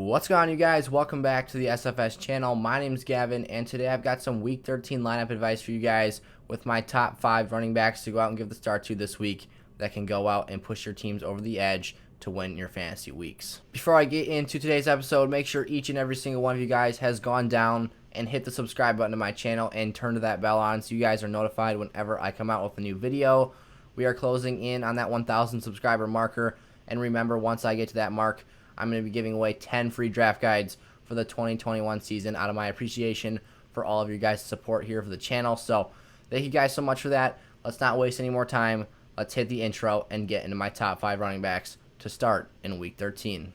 What's going on, you guys? Welcome back to the SFS channel. My name is Gavin, and today I've got some Week 13 lineup advice for you guys with my top 5 running backs to go out and give the start to this week that can go out and push your teams over the edge to win your fantasy weeks. Before I get into today's episode, make sure each and every single one of you guys has gone down and hit the subscribe button to my channel and turn that bell on so you guys are notified whenever I come out with a new video. We are closing in on that 1,000 subscriber marker, and remember, once I get to that mark, I'm going to be giving away 10 free draft guides for the 2021 season out of my appreciation for all of you guys' support here for the channel. So thank you guys so much for that. Let's not waste any more time. Let's hit the intro and get into my top 5 running backs to start in Week 13.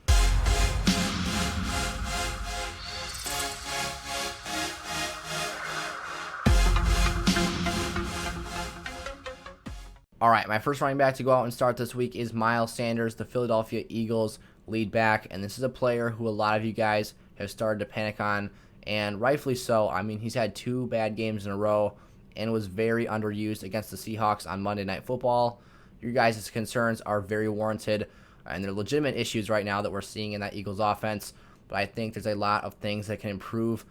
All right, my first running back to go out and start this week is Miles Sanders, the Philadelphia Eagles lead back, and this is a player who a lot of you guys have started to panic on, and rightfully so. I mean, he's had 2 bad games in a row and was very underused against the Seahawks on Monday Night Football. Your guys' concerns are very warranted, and they're legitimate issues right now that we're seeing in that Eagles offense, but I think there's a lot of things that can improve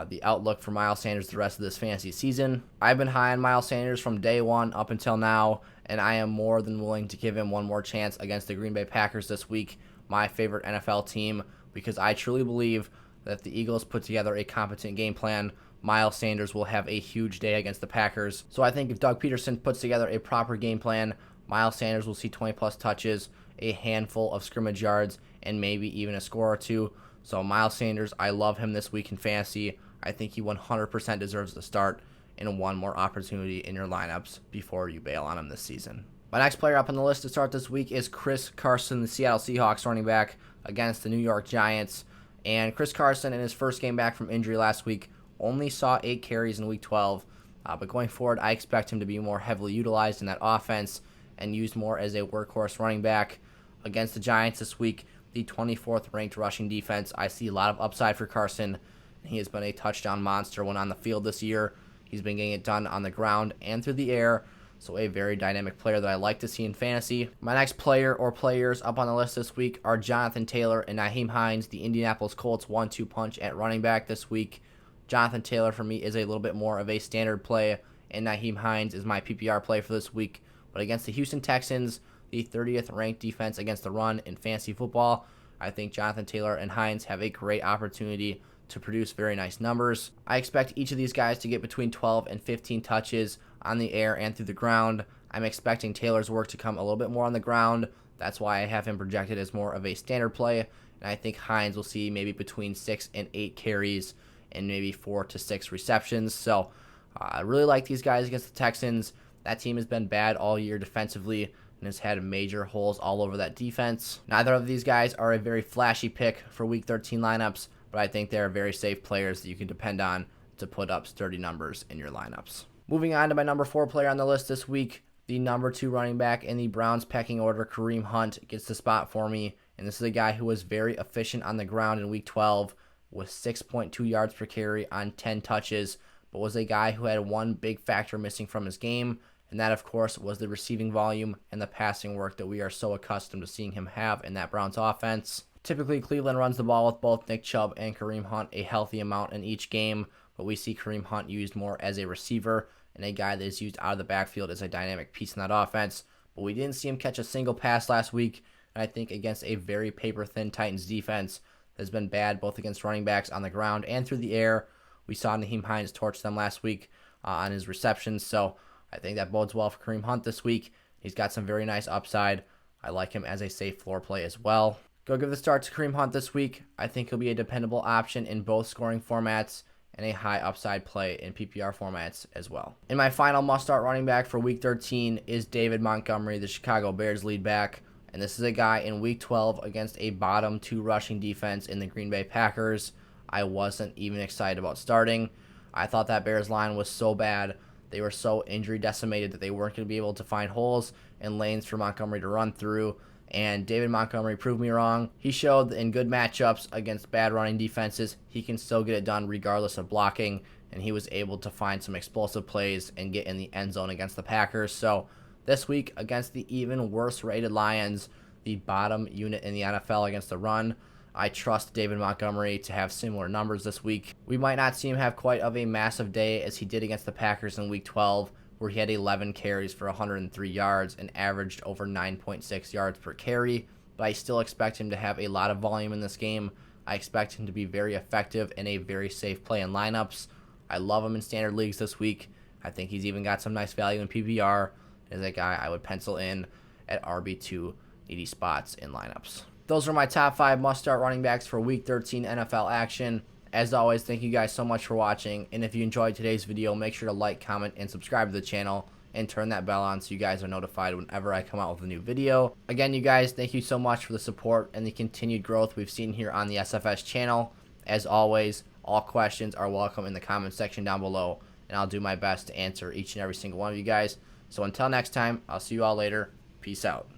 the outlook for Miles Sanders the rest of this fantasy season. I've been high on Miles Sanders from day one up until now, and I am more than willing to give him one more chance against the Green Bay Packers this week, my favorite NFL team, because I truly believe that if the Eagles put together a competent game plan, Miles Sanders will have a huge day against the Packers. So I think if Doug Peterson puts together a proper game plan, Miles Sanders will see 20-plus touches, a handful of scrimmage yards, and maybe even a score or two. So Miles Sanders, I love him this week in fantasy. I think he 100% deserves the start and one more opportunity in your lineups before you bail on him this season. My next player up on the list to start this week is Carson, the Seattle Seahawks running back against the New York Giants. And Carson, in his first game back from injury last week, only saw 8 carries in Week 12. But going forward, I expect him to be more heavily utilized in that offense and used more as a workhorse running back. Against the Giants this week, the 24th ranked rushing defense, I see a lot of upside for Carson. He has been a touchdown monster when on the field this year. He's been getting it done on the ground and through the air, so a very dynamic player that I like to see in fantasy. My next player or players up on the list this week are Jonathan Taylor and Nyheim Hines, the Indianapolis Colts 1-2 punch at running back this week. Jonathan Taylor for me is a little bit more of a standard play, and Nyheim Hines is my PPR play for this week. But against the Houston Texans, the 30th ranked defense against the run in fantasy football, I think Jonathan Taylor and Hines have a great opportunity to produce very nice numbers. I expect each of these guys to get between 12 and 15 touches on the air and through the ground. I'm expecting Taylor's work to come a little bit more on the ground. That's why I have him projected as more of a standard play. And I think Hines will see maybe between 6 and 8 carries and maybe 4 to 6 receptions. So I really like these guys against the Texans. That team has been bad all year defensively and has had major holes all over that defense. Neither of these guys are a very flashy pick for Week 13 lineups, but I think they're very safe players that you can depend on to put up sturdy numbers in your lineups. Moving on to my number 4 player on the list this week, the number 2 running back in the Browns pecking order, Kareem Hunt, gets the spot for me. And this is a guy who was very efficient on the ground in Week 12 with 6.2 yards per carry on 10 touches, but was a guy who had one big factor missing from his game, and that, of course, was the receiving volume and the passing work that we are so accustomed to seeing him have in that Browns offense. Typically, Cleveland runs the ball with both Nick Chubb and Kareem Hunt a healthy amount in each game, but we see Kareem Hunt used more as a receiver and a guy that is used out of the backfield as a dynamic piece in that offense. But we didn't see him catch a single pass last week, and I think against a very paper-thin Titans defense that has been bad both against running backs on the ground and through the air. We saw Nyheim Hines torch them last week on his receptions, so I think that bodes well for Kareem Hunt this week. He's got some very nice upside. I like him as a safe floor play as well. Go give the start to Kareem Hunt this week. I think he'll be a dependable option in both scoring formats and a high upside play in PPR formats as well. And my final must-start running back for Week 13 is David Montgomery, the Chicago Bears lead back. And this is a guy in Week 12 against a bottom 2 rushing defense in the Green Bay Packers. I wasn't even excited about starting. I thought that Bears line was so bad. They were so injury decimated that they weren't going to be able to find holes and lanes for Montgomery to run through. And David Montgomery proved me wrong. He showed that in good matchups against bad running defenses, he can still get it done regardless of blocking, and he was able to find some explosive plays and get in the end zone against the Packers. So this week against the even worse rated Lions, the bottom unit in the NFL against the run, I trust David Montgomery to have similar numbers this week. We might not see him have quite of a massive day as he did against the Packers in Week 12, where he had 11 carries for 103 yards and averaged over 9.6 yards per carry, but I still expect him to have a lot of volume in this game. I expect him to be very effective and a very safe play in lineups. I love him in standard leagues this week. I think he's even got some nice value in PPR. As a guy I would pencil in at RB2 needy spots in lineups. Those are my top 5 must-start running backs for Week 13 NFL action. As always, thank you guys so much for watching, and if you enjoyed today's video, make sure to like, comment, and subscribe to the channel, and turn that bell on so you guys are notified whenever I come out with a new video. Again, you guys, thank you so much for the support and the continued growth we've seen here on the SFS channel. As always, all questions are welcome in the comment section down below, and I'll do my best to answer each and every single one of you guys. So until next time, I'll see you all later. Peace out.